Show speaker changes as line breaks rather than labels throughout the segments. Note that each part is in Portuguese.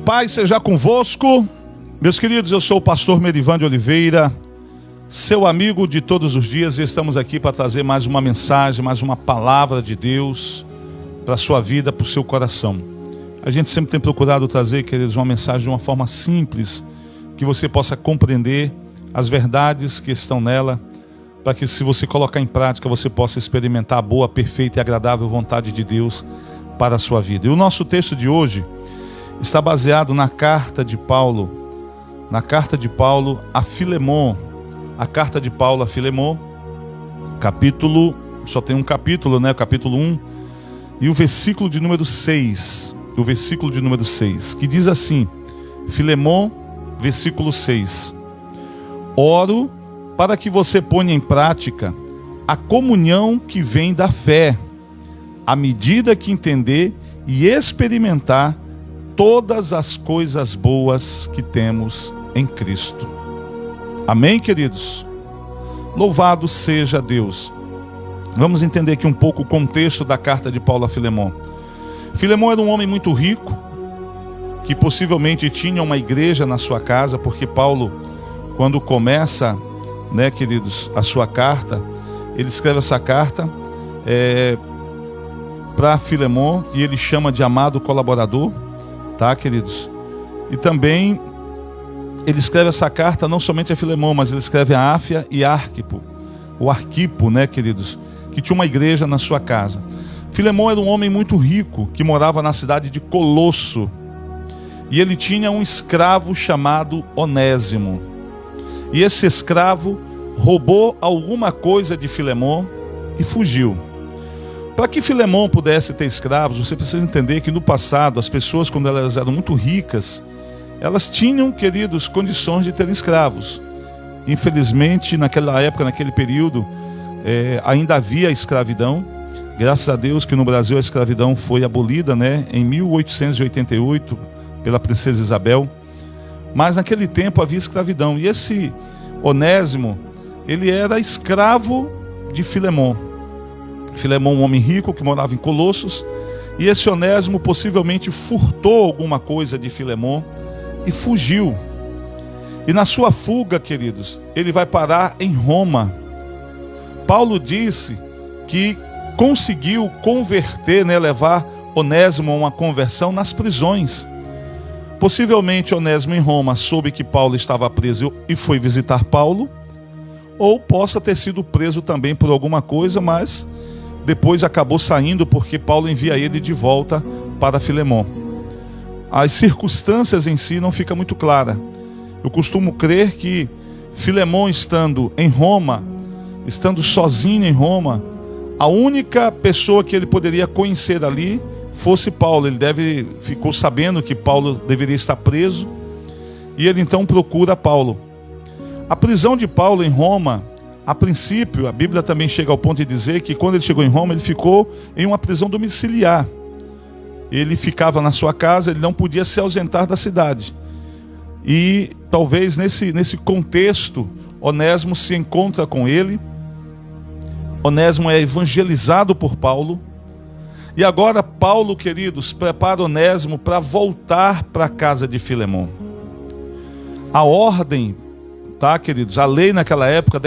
paz seja convosco. Meus queridos, eu sou o pastor Merivan de Oliveira, seu amigo de todos os dias, e estamos aqui para trazer mais uma mensagem, mais uma palavra de Deus para a sua vida, para o seu coração. A gente sempre tem procurado trazer, queridos, uma mensagem de uma forma simples, que você possa compreender as verdades que estão nela, para que, se você colocar em prática, você possa experimentar a boa, perfeita e agradável vontade de Deus para a sua vida. E o nosso texto de hoje está baseado na carta de Paulo a Filemon. A carta de Paulo a Filemon, capítulo, só tem um capítulo, né? Capítulo 1, e o versículo de número 6. O versículo de número 6, que diz assim: Filemon, versículo 6. Oro para que você ponha em prática a comunhão que vem da fé, à medida que entender e experimentar todas as coisas boas que temos em Cristo. Amém, queridos? Louvado seja Deus. Vamos entender aqui um pouco o contexto da carta de Paulo a Filemon. Filemon era um homem muito rico, que possivelmente tinha uma igreja na sua casa, porque Paulo, quando começa, né, queridos, a sua carta, ele escreve essa carta para Filemon, que ele chama de amado colaborador, tá, queridos? E também ele escreve essa carta não somente a Filemon, mas ele escreve a Áfia e Arquipo, o Arquipo, né, queridos, que tinha uma igreja na sua casa. Filemon era um homem muito rico, que morava na cidade de Colosso, e ele tinha um escravo chamado Onésimo, e esse escravo roubou alguma coisa de Filemon e fugiu. Para que Filemon pudesse ter escravos, você precisa entender que no passado, as pessoas, quando elas eram muito ricas, elas tinham, queridos, condições de ter escravos. Infelizmente, naquela época, naquele período, ainda havia escravidão. Graças a Deus que no Brasil a escravidão foi abolida, né, em 1888, pela princesa Isabel. Mas naquele tempo havia escravidão. E esse Onésimo, ele era escravo de Filemon. Filemon, um homem rico que morava em Colossos. E esse Onésimo possivelmente furtou alguma coisa de Filemon e fugiu. E na sua fuga, queridos, ele vai parar em Roma. Paulo disse que conseguiu converter, né, levar Onésimo a uma conversão nas prisões. Possivelmente Onésimo em Roma soube que Paulo estava preso e foi visitar Paulo, ou possa ter sido preso também por alguma coisa, mas depois acabou saindo porque Paulo envia ele de volta para Filemon. As circunstâncias em si não ficam muito claras. Eu costumo crer que Filemon, estando em Roma, estando sozinho em Roma, a única pessoa que ele poderia conhecer ali fosse Paulo. Ele ficou sabendo que Paulo deveria estar preso, e ele então procura Paulo. A prisão de Paulo em Roma, a princípio, a Bíblia também chega ao ponto de dizer que quando ele chegou em Roma, ele ficou em uma prisão domiciliar. Ele ficava na sua casa, ele não podia se ausentar da cidade. E talvez nesse contexto, Onésimo se encontra com ele. Onésimo é evangelizado por Paulo. E agora Paulo, queridos, prepara Onésimo para voltar para a casa de Filemon. A ordem, tá, queridos, a lei naquela época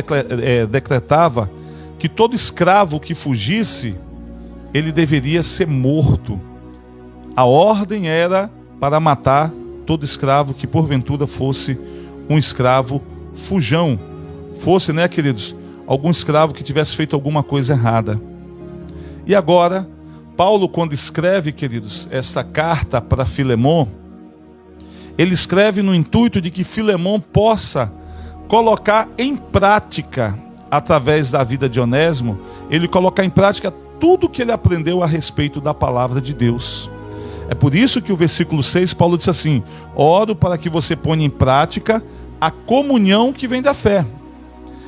decretava que todo escravo que fugisse, ele deveria ser morto. A ordem era para matar todo escravo que porventura fosse um escravo fujão. Fosse, né, queridos, algum escravo que tivesse feito alguma coisa errada. E agora, Paulo, quando escreve, queridos, essa carta para Filemon, ele escreve no intuito de que Filemon possa colocar em prática, através da vida de Onésimo, ele colocar em prática tudo que ele aprendeu a respeito da palavra de Deus. É por isso que o versículo 6, Paulo diz assim: oro para que você ponha em prática a comunhão que vem da fé.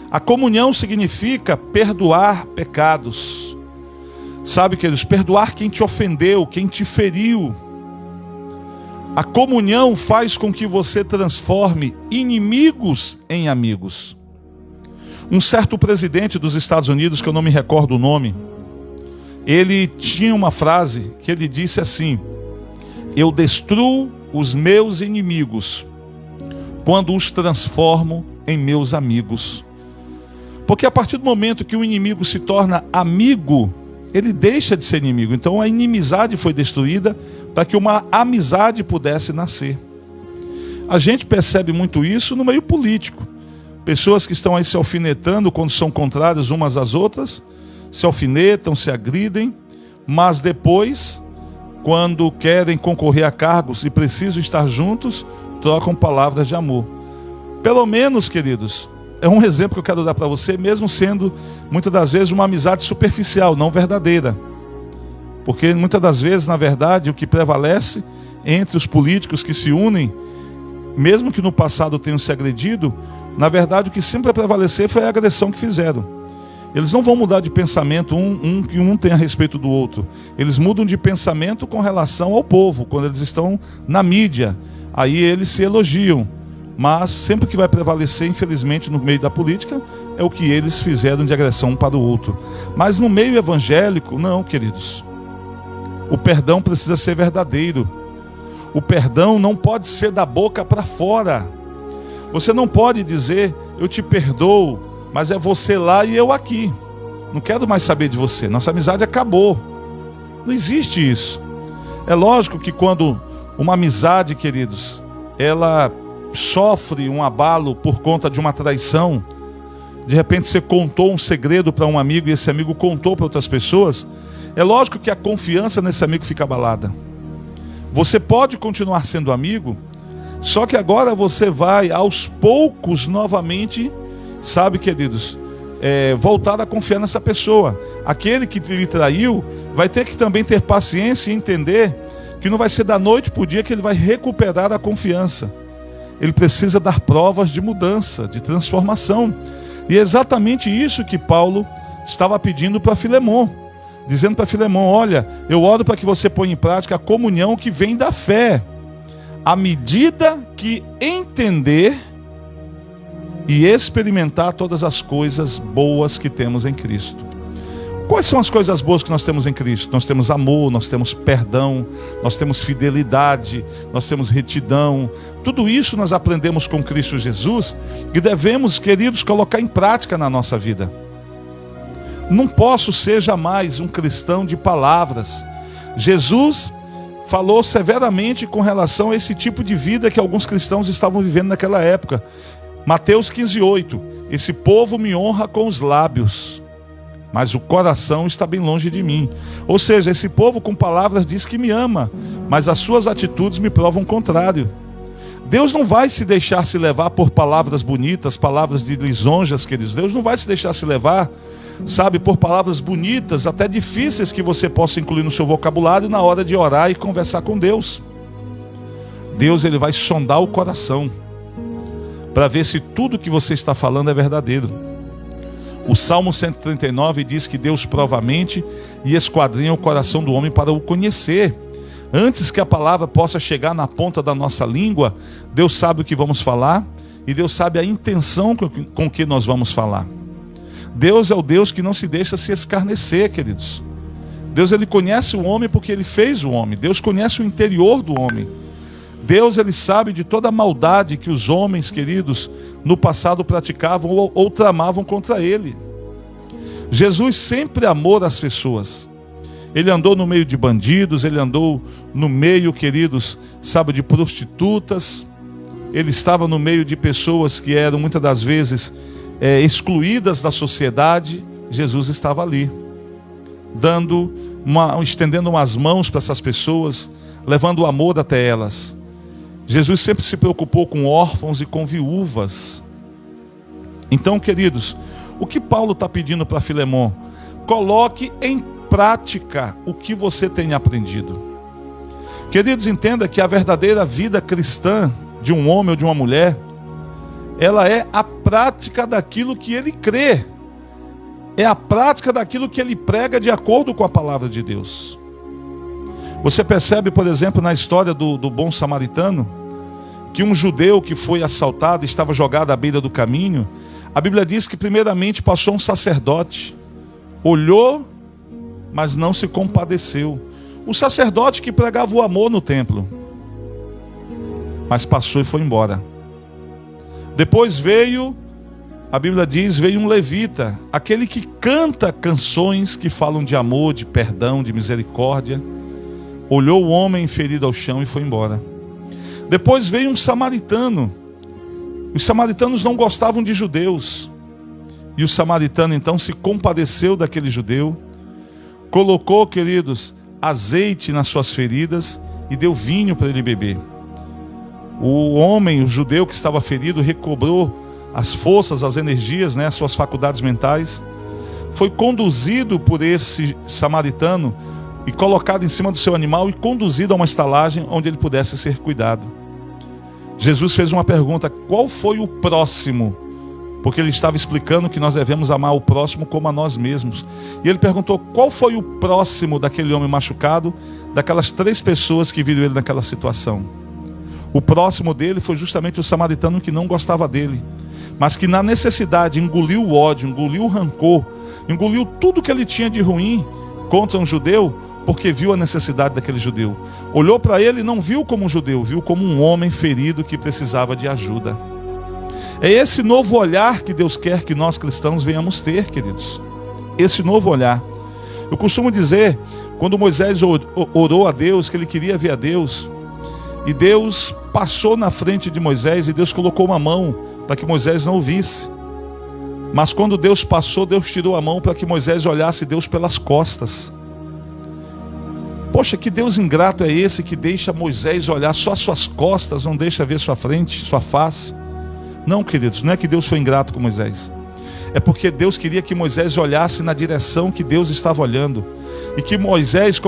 A comunhão significa perdoar pecados. Sabe, queridos, perdoar quem te ofendeu, quem te feriu. A comunhão faz com que você transforme inimigos em amigos. Um certo presidente dos Estados Unidos, que eu não me recordo o nome, ele tinha uma frase que ele disse assim: eu destruo os meus inimigos quando os transformo em meus amigos. Porque a partir do momento que o inimigo se torna amigo, ele deixa de ser inimigo. Então a inimizade foi destruída para que uma amizade pudesse nascer. A gente percebe muito isso no meio político. Pessoas que estão aí se alfinetando quando são contrárias umas às outras, se alfinetam, se agridem, mas depois, quando querem concorrer a cargos e precisam estar juntos, trocam palavras de amor. Pelo menos, queridos, é um exemplo que eu quero dar para você, mesmo sendo muitas das vezes uma amizade superficial, não verdadeira. Porque muitas das vezes, na verdade, o que prevalece entre os políticos que se unem, mesmo que no passado tenham se agredido, na verdade o que sempre vai prevalecer foi a agressão que fizeram. Eles não vão mudar de pensamento que um tem a respeito do outro. Eles mudam de pensamento com relação ao povo, quando eles estão na mídia. Aí eles se elogiam. Mas sempre que vai prevalecer, infelizmente, no meio da política, é o que eles fizeram de agressão um para o outro. Mas no meio evangélico, não, queridos. O perdão precisa ser verdadeiro. O perdão não pode ser da boca para fora. Você não pode dizer, eu te perdoo, mas é você lá e eu aqui. Não quero mais saber de você. Nossa amizade acabou. Não existe isso. É lógico que quando uma amizade, queridos, ela sofre um abalo por conta de uma traição, de repente você contou um segredo para um amigo e esse amigo contou para outras pessoas, é lógico que a confiança nesse amigo fica abalada. Você pode continuar sendo amigo, só que agora você vai aos poucos novamente, sabe, queridos, voltar a confiar nessa pessoa. Aquele que lhe traiu vai ter que também ter paciência e entender que não vai ser da noite para o dia que ele vai recuperar a confiança. Ele precisa dar provas de mudança, de transformação. E é exatamente isso que Paulo estava pedindo para Filemon, dizendo para Filemon, olha, eu oro para que você ponha em prática a comunhão que vem da fé, à medida que entender e experimentar todas as coisas boas que temos em Cristo. Quais são as coisas boas que nós temos em Cristo? Nós temos amor, nós temos perdão, nós temos fidelidade, nós temos retidão. Tudo isso nós aprendemos com Cristo Jesus e devemos, queridos, colocar em prática na nossa vida. Não posso ser jamais um cristão de palavras. Jesus falou severamente com relação a esse tipo de vida que alguns cristãos estavam vivendo naquela época. Mateus 15:8, esse povo me honra com os lábios, mas o coração está bem longe de mim. Ou seja, esse povo com palavras diz que me ama, mas as suas atitudes me provam o contrário. Deus não vai se deixar se levar por palavras bonitas, palavras de lisonjas, queridos. Deus não vai se deixar se levar, sabe, por palavras bonitas, até difíceis que você possa incluir no seu vocabulário na hora de orar e conversar com Deus. Deus, ele vai sondar o coração para ver se tudo que você está falando é verdadeiro. O Salmo 139 diz que Deus prova a mente e esquadrinha o coração do homem para o conhecer. Antes que a palavra possa chegar na ponta da nossa língua, Deus sabe o que vamos falar e Deus sabe a intenção com que nós vamos falar. Deus é o Deus que não se deixa se escarnecer, queridos. Deus, ele conhece o homem porque ele fez o homem. Deus conhece o interior do homem. Deus, ele sabe de toda a maldade que os homens, queridos, no passado praticavam ou tramavam contra ele. Jesus sempre amou as pessoas. Ele andou no meio de bandidos, ele andou no meio, queridos, sabe, de prostitutas. Ele estava no meio de pessoas que eram muitas das vezes excluídas da sociedade. Jesus estava ali, estendendo umas mãos para essas pessoas, levando o amor até elas. Jesus sempre se preocupou com órfãos e com viúvas. Então, queridos, o que Paulo está pedindo para Filemon? Coloque em prática o que você tem aprendido. Queridos, entenda que a verdadeira vida cristã de um homem ou de uma mulher, ela é a prática daquilo que ele crê. É a prática daquilo que ele prega de acordo com a palavra de Deus. Você percebe, por exemplo, na história do bom samaritano, que um judeu que foi assaltado, estava jogado à beira do caminho. A Bíblia diz que primeiramente passou um sacerdote, olhou, mas não se compadeceu. O sacerdote que pregava o amor no templo. mas passou e foi embora. Depois veio, a Bíblia diz, veio um levita, aquele que canta canções que falam de amor, de perdão, de misericórdia. Olhou o homem ferido ao chão e foi embora. Depois veio um samaritano. Os samaritanos não gostavam de judeus. E o samaritano então se compadeceu daquele judeu, colocou, queridos, azeite nas suas feridas e deu vinho para ele beber. O homem, o judeu que estava ferido, recobrou as forças, as energias, as suas faculdades mentais, foi conduzido por esse samaritano e colocado em cima do seu animal e conduzido a uma estalagem onde ele pudesse ser cuidado. Jesus fez uma pergunta: qual foi o próximo? Porque ele estava explicando que nós devemos amar o próximo como a nós mesmos. E ele perguntou qual foi o próximo daquele homem machucado, daquelas 3 pessoas que viram ele naquela situação. O próximo dele foi justamente o samaritano que não gostava dele, mas que na necessidade engoliu o ódio, engoliu o rancor, engoliu tudo que ele tinha de ruim contra um judeu, porque viu a necessidade daquele judeu. Olhou para ele e não viu como um judeu, viu como um homem ferido que precisava de ajuda. É esse novo olhar que Deus quer que nós cristãos venhamos ter, queridos. Esse novo olhar. Eu costumo dizer, quando Moisés orou a Deus, que ele queria ver a Deus, e Deus passou na frente de Moisés e Deus colocou uma mão para que Moisés não o visse. Mas quando Deus passou, Deus tirou a mão para que Moisés olhasse Deus pelas costas. Poxa, que Deus ingrato é esse que deixa Moisés olhar só as suas costas, não deixa ver sua frente, sua face? Não, queridos, não é que Deus foi ingrato com Moisés. É porque Deus queria que Moisés olhasse na direção que Deus estava olhando. E que Moisés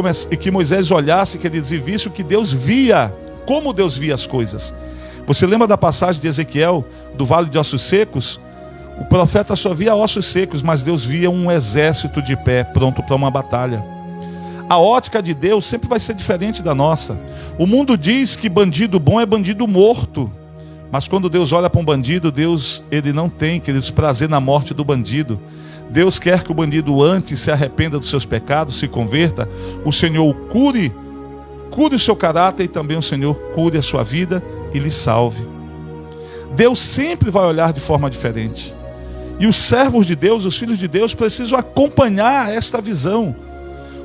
olhasse, queridos, e visse o que Deus via, como Deus via as coisas. Você lembra da passagem de Ezequiel, do vale de ossos secos? O profeta só via ossos secos, mas Deus via um exército de pé, pronto para uma batalha. A ótica de Deus sempre vai ser diferente da nossa. O mundo diz que bandido bom é bandido morto. Mas quando Deus olha para um bandido, ele não tem, queridos, prazer na morte do bandido. Deus quer que o bandido antes se arrependa dos seus pecados, se converta. O Senhor cure o seu caráter e também o Senhor cure a sua vida e lhe salve. Deus sempre vai olhar de forma diferente. E os servos de Deus, os filhos de Deus, precisam acompanhar esta visão.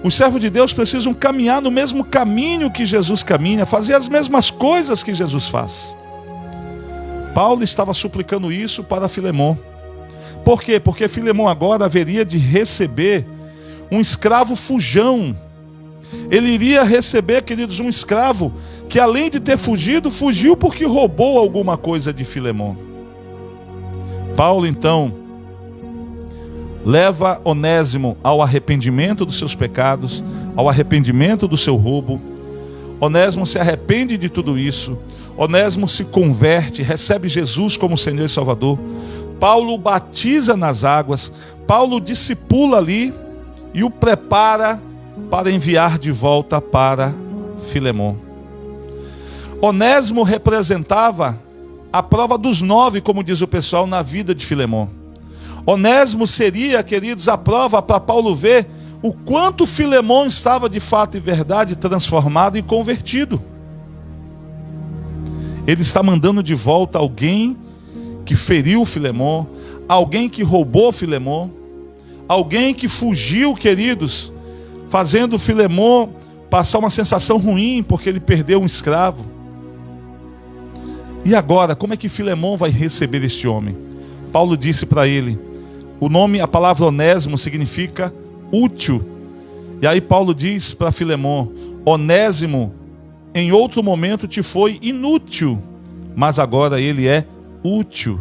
Os servos de Deus precisam caminhar no mesmo caminho que Jesus caminha, fazer as mesmas coisas que Jesus faz. Paulo estava suplicando isso para Filemon. Por quê? Porque Filemon agora haveria de receber um escravo fujão. Ele iria receber, queridos, um escravo que, além de ter fugido, fugiu porque roubou alguma coisa de Filemon. Paulo, então, leva Onésimo ao arrependimento dos seus pecados, ao arrependimento do seu roubo. Onésimo se arrepende de tudo isso. Onésimo se converte, recebe Jesus como Senhor e Salvador. Paulo o batiza nas águas. Paulo o discipula ali e o prepara para enviar de volta para Filemon. Onésimo representava a prova dos 9, como diz o pessoal, na vida de Filemon. Onésimo seria, queridos, a prova para Paulo ver o quanto Filemon estava de fato e verdade transformado e convertido. Ele está mandando de volta alguém que feriu Filemon, alguém que roubou Filemon, alguém que fugiu, queridos, fazendo Filemon passar uma sensação ruim porque ele perdeu um escravo. E agora, como é que Filemon vai receber este homem? Paulo disse para ele, a palavra Onésimo significa útil. E aí Paulo diz para Filemon, Onésimo em outro momento te foi inútil, mas agora ele é útil.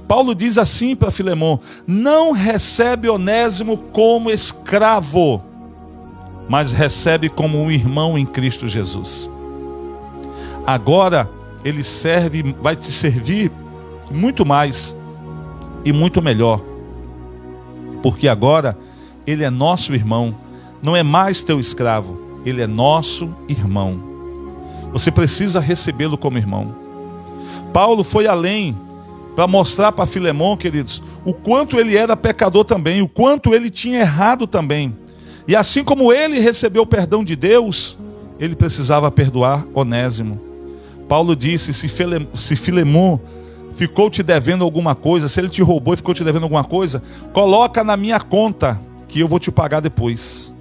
Paulo diz assim para Filemon, não recebe Onésimo como escravo, mas recebe como um irmão em Cristo Jesus. Agora ele vai te servir muito mais e muito melhor, porque agora ele é nosso irmão, não é mais teu escravo, ele é nosso irmão. Você precisa recebê-lo como irmão. Paulo foi além para mostrar para Filemon, queridos, o quanto ele era pecador também, o quanto ele tinha errado também. E assim como ele recebeu o perdão de Deus, ele precisava perdoar Onésimo. Paulo disse, se Filemon ficou te devendo alguma coisa, se ele te roubou e ficou te devendo alguma coisa, coloca na minha conta, que eu vou te pagar depois.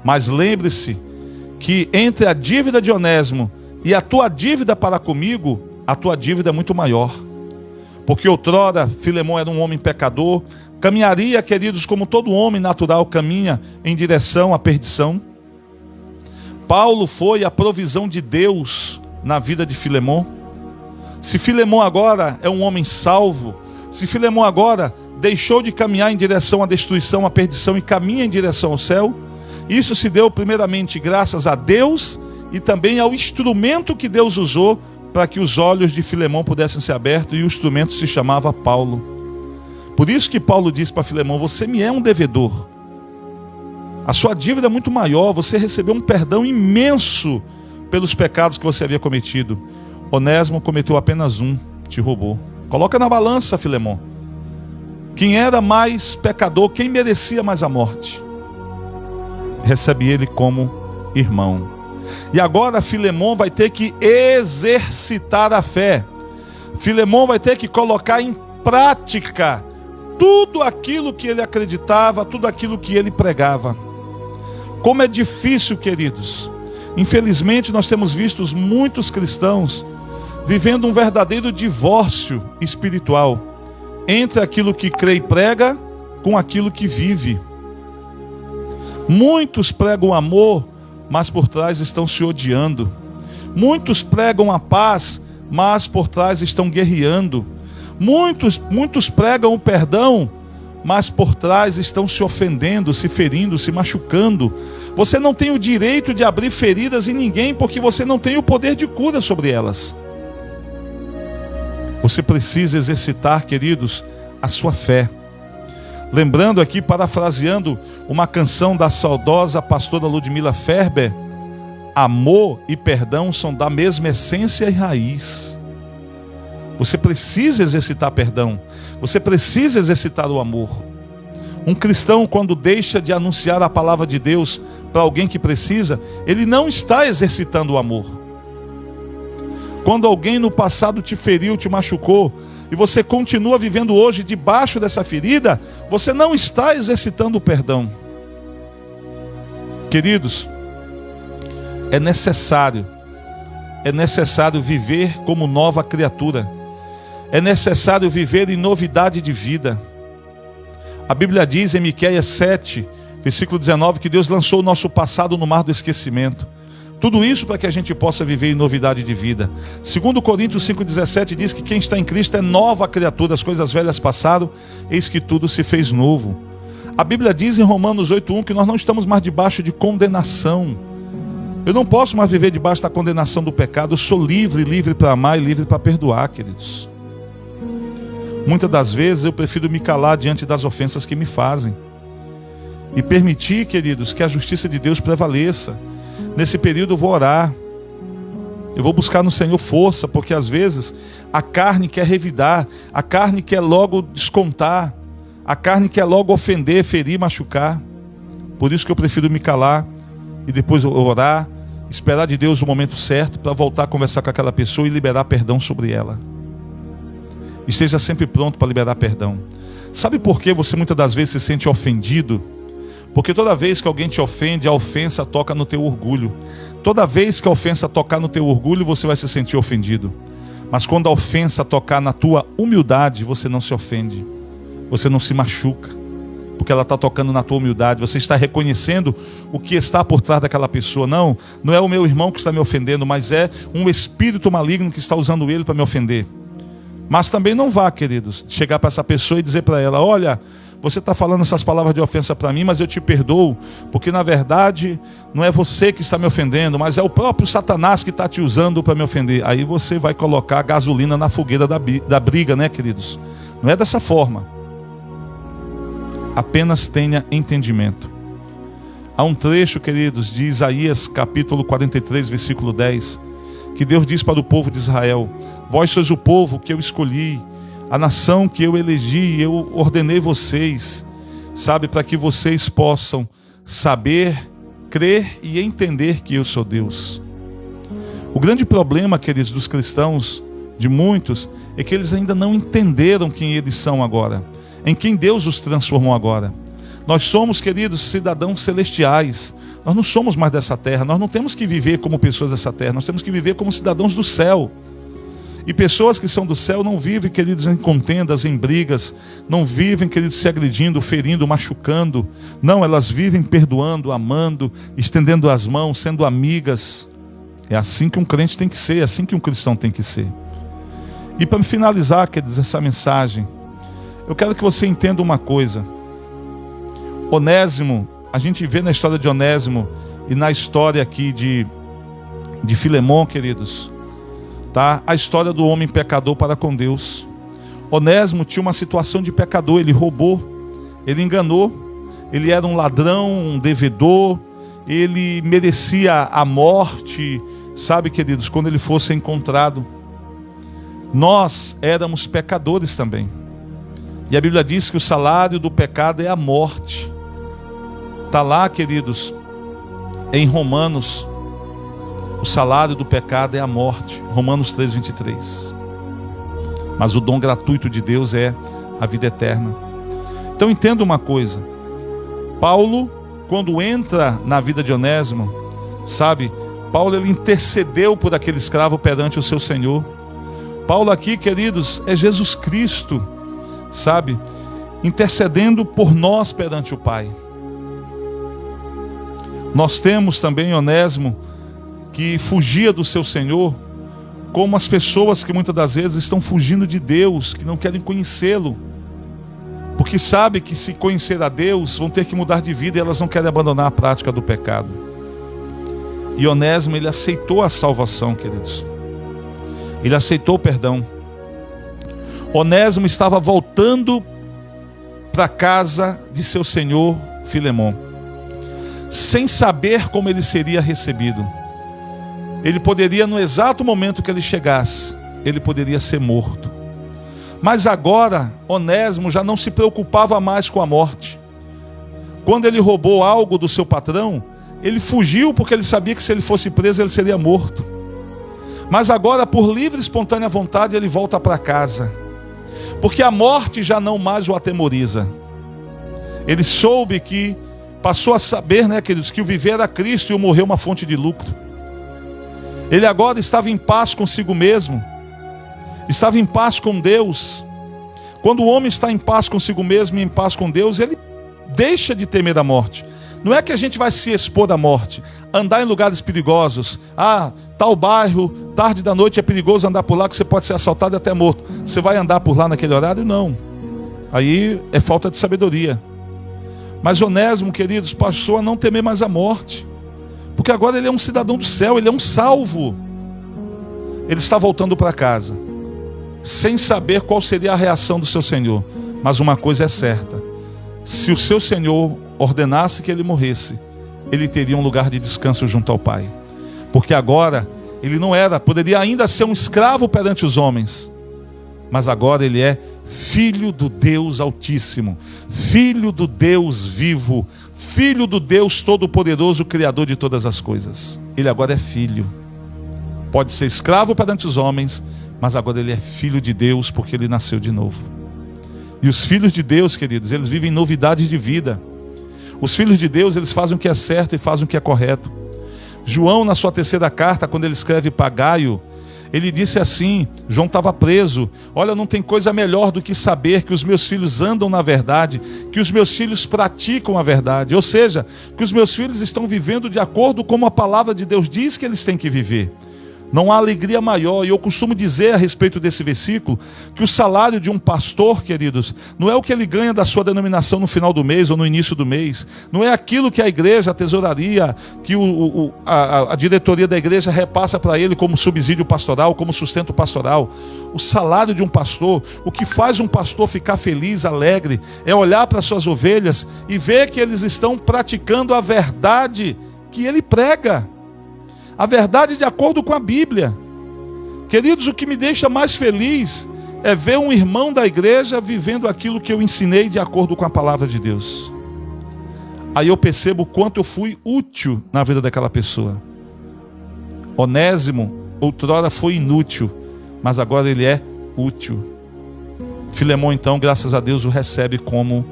Mas lembre-se que entre a dívida de Onésimo e a tua dívida para comigo, a tua dívida é muito maior. Porque outrora Filemon era um homem pecador, caminharia, queridos, como todo homem natural caminha em direção à perdição. Paulo foi a provisão de Deus na vida de Filemon. Se Filemon agora é um homem salvo, se Filemon agora deixou de caminhar em direção à destruição, à perdição e caminha em direção ao céu, isso se deu primeiramente graças a Deus e também ao instrumento que Deus usou para que os olhos de Filemon pudessem ser abertos, e o instrumento se chamava Paulo. Por isso que Paulo disse para Filemon, você me é um devedor. A sua dívida é muito maior, você recebeu um perdão imenso pelos pecados que você havia cometido. Onésimo cometeu apenas um, te roubou. Coloca na balança, Filemon. Quem era mais pecador, quem merecia mais a morte? Recebe ele como irmão. E agora Filemon vai ter que exercitar a fé. Filemon vai ter que colocar em prática tudo aquilo que ele acreditava, tudo aquilo que ele pregava. Como é difícil, queridos. Infelizmente nós temos visto muitos cristãos vivendo um verdadeiro divórcio espiritual entre aquilo que crê e prega com aquilo que vive. Muitos pregam amor, mas por trás estão se odiando. Muitos pregam a paz, mas por trás estão guerreando. Muitos pregam o perdão, mas por trás estão se ofendendo, se ferindo, se machucando. Você não tem o direito de abrir feridas em ninguém, porque você não tem o poder de cura sobre elas. Você precisa exercitar, queridos, a sua fé. Lembrando aqui, parafraseando uma canção da saudosa pastora Ludmila Ferber, amor e perdão são da mesma essência e raiz. Você precisa exercitar perdão. Você precisa exercitar o amor. Um cristão, quando deixa de anunciar a palavra de Deus para alguém que precisa, ele não está exercitando o amor. Quando alguém no passado te feriu, te machucou, e você continua vivendo hoje debaixo dessa ferida, você não está exercitando o perdão. Queridos, é necessário viver como nova criatura. É necessário viver em novidade de vida. A Bíblia diz em Miqueias 7, versículo 19, que Deus lançou o nosso passado no mar do esquecimento. Tudo isso para que a gente possa viver em novidade de vida. 2 Coríntios 5,17 diz que quem está em Cristo é nova criatura, as coisas velhas passaram, eis que tudo se fez novo. A Bíblia diz em Romanos 8,1 que nós não estamos mais debaixo de condenação. Eu não posso mais viver debaixo da condenação do pecado. Eu sou livre para amar e livre para perdoar, queridos. Muitas das vezes eu prefiro me calar diante das ofensas que me fazem e permitir, queridos, que a justiça de Deus prevaleça. Nesse período eu vou orar, eu vou buscar no Senhor força, porque às vezes a carne quer revidar, a carne quer logo descontar, a carne quer logo ofender, ferir, machucar. Por isso que eu prefiro me calar e depois orar, esperar de Deus o momento certo para voltar a conversar com aquela pessoa e liberar perdão sobre ela. Esteja sempre pronto para liberar perdão. Sabe por que você muitas das vezes se sente ofendido? Porque toda vez que alguém te ofende, a ofensa toca no teu orgulho. Toda vez que a ofensa tocar no teu orgulho, você vai se sentir ofendido. Mas quando a ofensa tocar na tua humildade, você não se ofende. Você não se machuca. Porque ela está tocando na tua humildade. Você está reconhecendo o que está por trás daquela pessoa. Não é o meu irmão que está me ofendendo, mas é um espírito maligno que está usando ele para me ofender. Mas também não vá, queridos, chegar para essa pessoa e dizer para ela, olha, você está falando essas palavras de ofensa para mim, mas eu te perdoo, porque na verdade não é você que está me ofendendo, mas é o próprio Satanás que está te usando para me ofender. Aí você vai colocar gasolina na fogueira da briga, né, queridos? Não é dessa forma. Apenas tenha entendimento. Há um trecho, queridos, de Isaías capítulo 43, versículo 10, que Deus diz para o povo de Israel, vós sois o povo que eu escolhi, a nação que eu elegi, eu ordenei vocês, sabe, para que vocês possam saber, crer e entender que eu sou Deus. O grande problema, queridos, dos cristãos, de muitos, é que eles ainda não entenderam quem eles são agora, em quem Deus os transformou agora. Nós somos, queridos, cidadãos celestiais. Nós não somos mais dessa terra. Nós não temos que viver como pessoas dessa terra. Nós temos que viver como cidadãos do céu. E pessoas que são do céu não vivem, queridos, em contendas, em brigas. Não vivem, queridos, se agredindo, ferindo, machucando. Não, elas vivem perdoando, amando, estendendo as mãos, sendo amigas. É assim que um crente tem que ser, é assim que um cristão tem que ser. E para finalizar, queridos, essa mensagem, eu quero que você entenda uma coisa. Onésimo, a gente vê na história de Onésimo e na história aqui de Filemon, queridos, tá? A história do homem pecador para com Deus. Onésimo tinha uma situação de pecador, ele roubou, ele enganou, ele era um ladrão, um devedor, ele merecia a morte, sabe, queridos, quando ele fosse encontrado. Nós éramos pecadores também. E a Bíblia diz que o salário do pecado é a morte. Está lá, queridos, em Romanos, o salário do pecado é a morte. Romanos 3:23. Mas o dom gratuito de Deus é a vida eterna. Então entenda uma coisa. Paulo, quando entra na vida de Onésimo, sabe, Paulo ele intercedeu por aquele escravo perante o seu Senhor. Paulo aqui, queridos, é Jesus Cristo, sabe, intercedendo por nós perante o Pai. Nós temos também Onésimo, que fugia do seu Senhor, como as pessoas que muitas das vezes estão fugindo de Deus, que não querem conhecê-lo, porque sabem que se conhecer a Deus, vão ter que mudar de vida e elas não querem abandonar a prática do pecado. E Onésimo, ele aceitou a salvação, queridos. Ele aceitou o perdão. Onésimo estava voltando para a casa de seu senhor Filemon, sem saber como ele seria recebido. Ele poderia, no exato momento que ele chegasse, ele poderia ser morto. Mas agora, Onésimo já não se preocupava mais com a morte. Quando ele roubou algo do seu patrão, ele fugiu porque ele sabia que se ele fosse preso, ele seria morto. Mas agora, por livre e espontânea vontade, ele volta para casa, porque a morte já não mais o atemoriza. Ele soube que, passou a saber, né, queridos, que o viver era Cristo e o morrer uma fonte de lucro. Ele agora estava em paz consigo mesmo, estava em paz com Deus. Quando o homem está em paz consigo mesmo e em paz com Deus, ele deixa de temer a morte. Não é que a gente vai se expor à morte, andar em lugares perigosos. Ah, tal bairro, tarde da noite é perigoso andar por lá, que você pode ser assaltado e até morto. Você vai andar por lá naquele horário? Não. Aí é falta de sabedoria. Mas Onésimo, queridos, passou a não temer mais a morte, porque agora ele é um cidadão do céu, ele é um salvo. Ele está voltando para casa, sem saber qual seria a reação do seu Senhor. Mas uma coisa é certa: se o seu Senhor ordenasse que ele morresse, ele teria um lugar de descanso junto ao Pai. Porque agora ele não era, poderia ainda ser um escravo perante os homens, mas agora ele é filho do Deus Altíssimo, filho do Deus vivo, filho do Deus Todo-Poderoso, Criador de todas as coisas. Ele agora é filho. Pode ser escravo perante os homens, mas agora ele é filho de Deus, porque ele nasceu de novo. E os filhos de Deus, queridos, eles vivem novidades de vida. Os filhos de Deus, eles fazem o que é certo e fazem o que é correto. João, na sua terceira carta, quando ele escreve para Gaio, ele disse assim, João estava preso: olha, não tem coisa melhor do que saber que os meus filhos andam na verdade, que os meus filhos praticam a verdade. Ou seja, que os meus filhos estão vivendo de acordo com como a palavra de Deus diz que eles têm que viver. Não há alegria maior, e eu costumo dizer a respeito desse versículo, que o salário de um pastor, queridos, não é o que ele ganha da sua denominação no final do mês ou no início do mês, não é aquilo que a igreja, a tesouraria, que a diretoria da igreja repassa para ele como subsídio pastoral, como sustento pastoral. O salário de um pastor, o que faz um pastor ficar feliz, alegre, é olhar para suas ovelhas e ver que eles estão praticando a verdade que ele prega. A verdade de acordo com a Bíblia. Queridos, o que me deixa mais feliz é ver um irmão da igreja vivendo aquilo que eu ensinei de acordo com a palavra de Deus. Aí eu percebo o quanto eu fui útil na vida daquela pessoa. Onésimo outrora foi inútil, mas agora ele é útil. Filemão, então, graças a Deus, o recebe como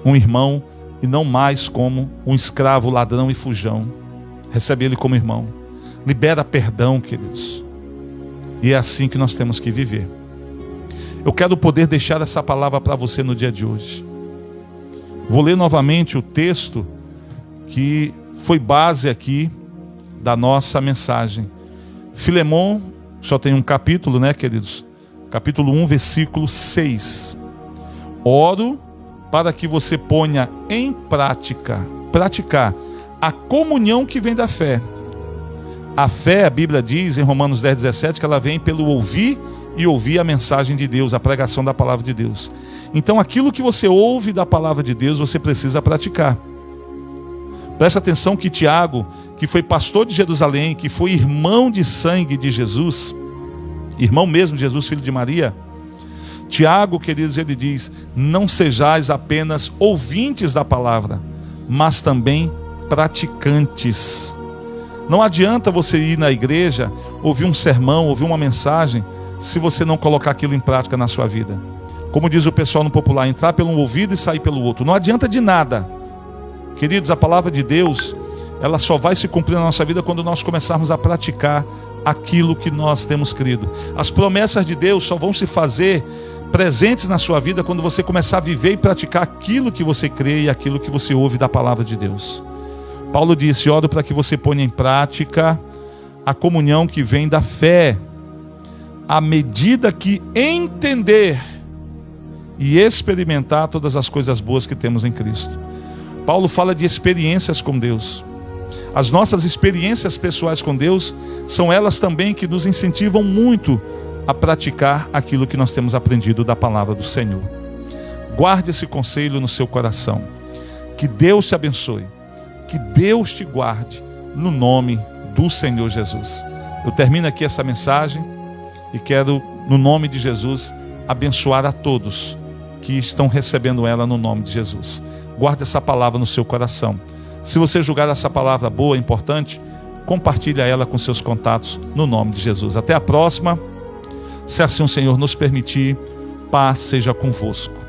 um irmão e não mais como um escravo, ladrão e fujão. Recebe ele como irmão. Libera perdão, queridos. E é assim que nós temos que viver. Eu quero poder deixar essa palavra para você no dia de hoje. Vou ler novamente o texto que foi base aqui da nossa mensagem. Filemão, só tem um capítulo, né, queridos? Capítulo 1, versículo 6. Oro para que você ponha em praticar a comunhão que vem da fé. A fé, a Bíblia diz em Romanos 10, 17, que ela vem pelo ouvir e ouvir a mensagem de Deus, a pregação da palavra de Deus. Então aquilo que você ouve da palavra de Deus, você precisa praticar. Preste atenção que Tiago, que foi pastor de Jerusalém, que foi irmão de sangue de Jesus, irmão mesmo de Jesus, filho de Maria, Tiago, queridos, ele diz: não sejais apenas ouvintes da palavra, mas também praticantes. Não adianta você ir na igreja, ouvir um sermão, ouvir uma mensagem, se você não colocar aquilo em prática na sua vida. Como diz o pessoal no popular, entrar pelo um ouvido e sair pelo outro. Não adianta de nada. Queridos, a palavra de Deus, ela só vai se cumprir na nossa vida quando nós começarmos a praticar aquilo que nós temos crido. As promessas de Deus só vão se fazer presentes na sua vida quando você começar a viver e praticar aquilo que você crê e aquilo que você ouve da palavra de Deus. Paulo disse: oro para que você ponha em prática a comunhão que vem da fé, à medida que entender e experimentar todas as coisas boas que temos em Cristo. Paulo fala de experiências com Deus. As nossas experiências pessoais com Deus são elas também que nos incentivam muito a praticar aquilo que nós temos aprendido da palavra do Senhor. Guarde esse conselho no seu coração. Que Deus te abençoe. Que Deus te guarde no nome do Senhor Jesus. Eu termino aqui essa mensagem e quero, no nome de Jesus, abençoar a todos que estão recebendo ela no nome de Jesus. Guarde essa palavra no seu coração. Se você julgar essa palavra boa, importante, compartilhe ela com seus contatos no nome de Jesus. Até a próxima. Se assim o Senhor nos permitir, paz seja convosco.